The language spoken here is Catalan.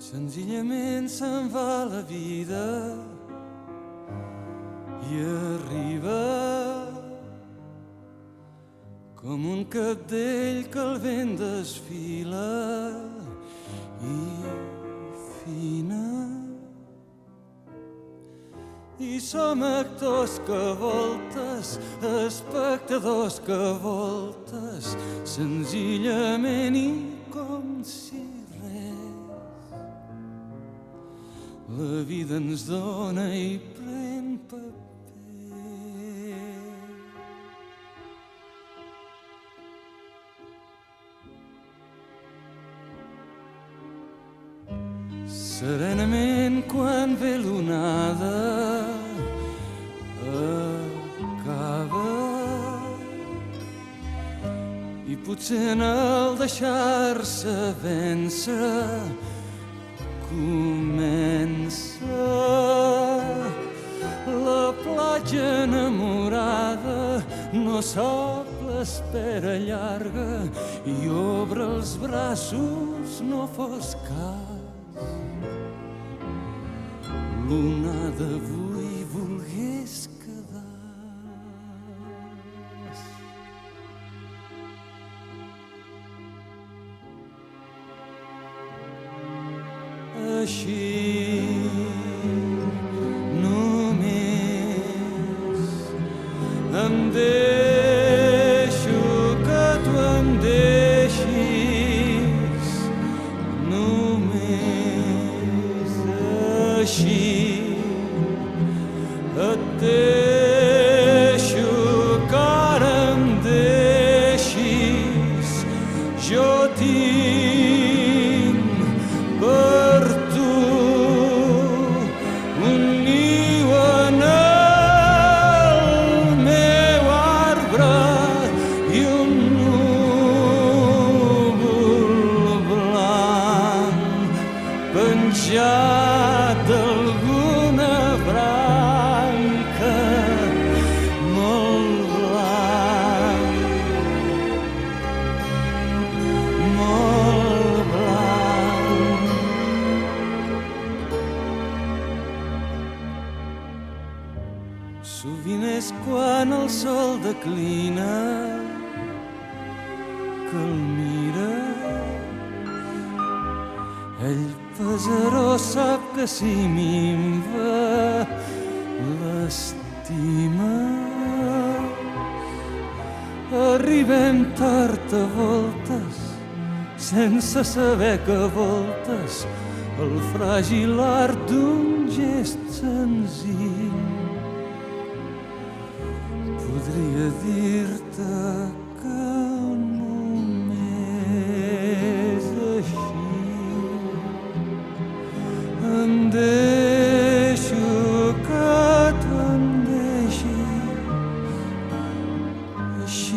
Senzillament se'n va la vida i arriba com un cabdell que el vent desfila i fina. I som actors que voltes, espectadors que voltes, senzillament i com si res. La vida ens dona i pren paper. Serenament quan ve l'onada acaba i potser en el deixar-se vèncer comença la platja enamorada, no sap l'espera llarga i obre els braços, no fos cas. L'onada avui volgués quedar. Així només em deixo que tu em deixis, només així et deixo que ara em deixis. Jo tinc per tu un niu en el meu arbre i un núvol blanc penjat d'alguna branca molt blanc, molt blanc. Sovint és quan el sol declina que el mira. Ell pesarós sap que si minva l'estima. Arribem tard a voltes, sense saber que voltes el fràgil art d'un gest senzill. Podria dir-te que només així em deixo que tu em deixis. Així